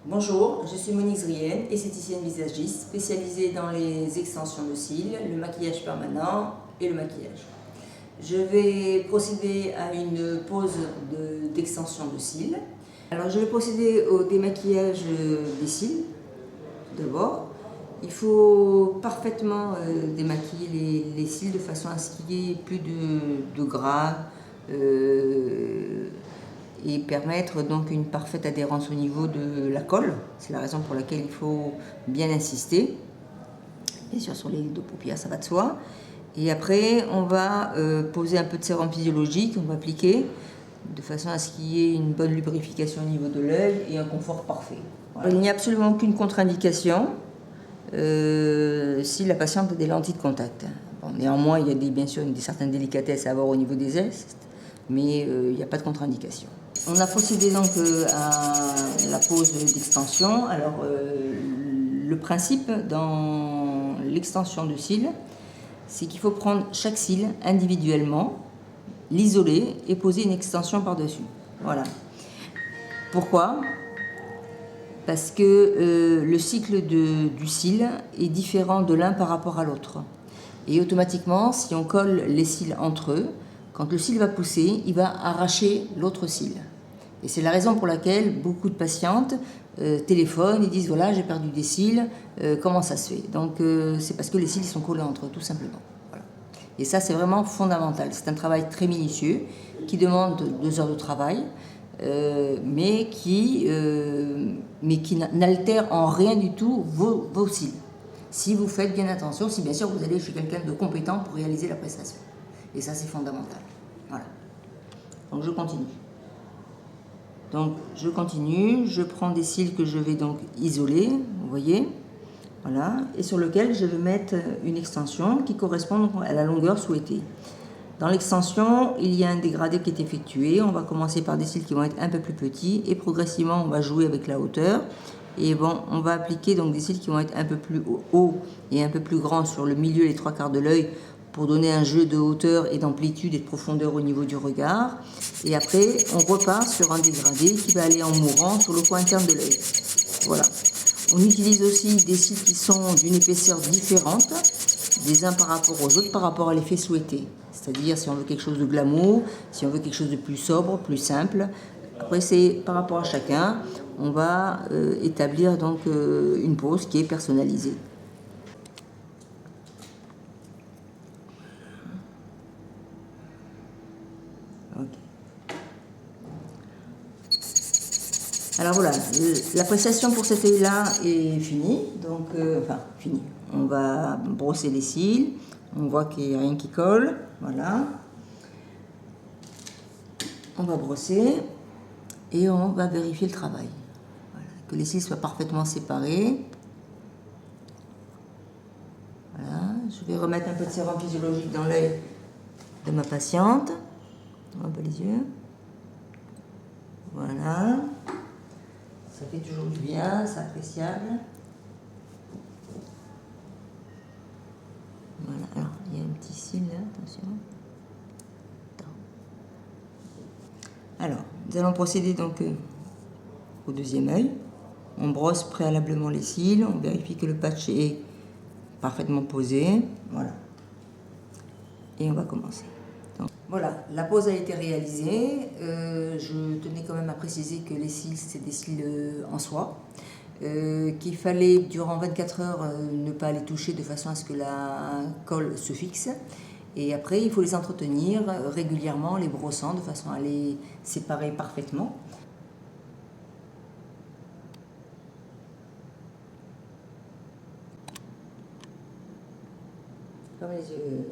Bonjour, je suis Monique Zrienne, esthéticienne visagiste spécialisée dans les extensions de cils, le maquillage permanent et le maquillage. Je vais procéder à une pose d'extension de cils. Alors je vais procéder au démaquillage des cils d'abord. Il faut parfaitement démaquiller les cils de façon à ce qu'il n'y ait plus de gras et permettre donc une parfaite adhérence au niveau de la colle. C'est la raison pour laquelle il faut bien insister. Bien sûr, sur les deux paupières, ça va de soi. Et après, on va poser un peu de sérum physiologique, on va appliquer de façon à ce qu'il y ait une bonne lubrification au niveau de l'œil et un confort parfait. Voilà. Il n'y a absolument aucune contre-indication si la patiente a des lentilles de contact. Bon, néanmoins, il y a bien sûr certaines délicatesses à avoir au niveau des gestes, mais il n'y a pas de contre-indication. On a procédé donc à la pose d'extension. Alors, le principe dans l'extension de cils, c'est qu'il faut prendre chaque cil individuellement, l'isoler et poser une extension par-dessus. Voilà. Pourquoi ? Parce que le cycle du cil est différent de l'un par rapport à l'autre. Et automatiquement, si on colle les cils entre eux, quand le cil va pousser, il va arracher l'autre cil. Et c'est la raison pour laquelle beaucoup de patientes téléphonent et disent voilà, j'ai perdu des cils, comment ça se fait? Donc c'est parce que les cils sont collés entre eux, tout simplement. Voilà. Et ça, c'est vraiment fondamental. C'est un travail très minutieux qui demande 2 heures de travail, mais qui n'altère en rien du tout vos cils. Si vous faites bien attention, si bien sûr vous allez chez quelqu'un de compétent pour réaliser la prestation. Et ça, c'est fondamental. Voilà. Donc je continue. Donc je continue, je prends des cils que je vais donc isoler, vous voyez, voilà, et sur lequel je vais mettre une extension qui correspond à la longueur souhaitée. Dans l'extension, il y a un dégradé qui est effectué. On va commencer par des cils qui vont être un peu plus petits et progressivement on va jouer avec la hauteur. Et bon, on va appliquer donc des cils qui vont être un peu plus hauts et un peu plus grands sur le milieu, les 3/4 de l'œil, pour donner un jeu de hauteur et d'amplitude et de profondeur au niveau du regard. Et après, on repart sur un dégradé qui va aller en mourant sur le coin interne de l'œil. Voilà. On utilise aussi des cils qui sont d'une épaisseur différente, des uns par rapport aux autres, par rapport à l'effet souhaité. C'est-à-dire si on veut quelque chose de glamour, si on veut quelque chose de plus sobre, plus simple. Après, c'est par rapport à chacun, on va établir donc une pose qui est personnalisée. Okay. Alors voilà, la prestation pour cet œil-là est finie. Donc, finie. On va brosser les cils. On voit qu'il n'y a rien qui colle. Voilà. On va brosser et on va vérifier le travail. Voilà. Que les cils soient parfaitement séparés. Voilà. Je vais remettre un peu de sérum physiologique dans l'œil de ma patiente. On va les yeux. Voilà. Ça fait toujours du bien, c'est appréciable. Voilà, alors il y a un petit cil là, attention. Alors, nous allons procéder donc au deuxième œil. On brosse préalablement les cils, on vérifie que le patch est parfaitement posé. Voilà. Et on va commencer. Donc, voilà, la pose a été réalisée. Je tenais quand même à préciser que les cils, c'est des cils en soie. Qu'il fallait durant 24 heures ne pas les toucher de façon à ce que la colle se fixe. Et après, il faut les entretenir régulièrement, les brossant de façon à les séparer parfaitement. Comme les yeux,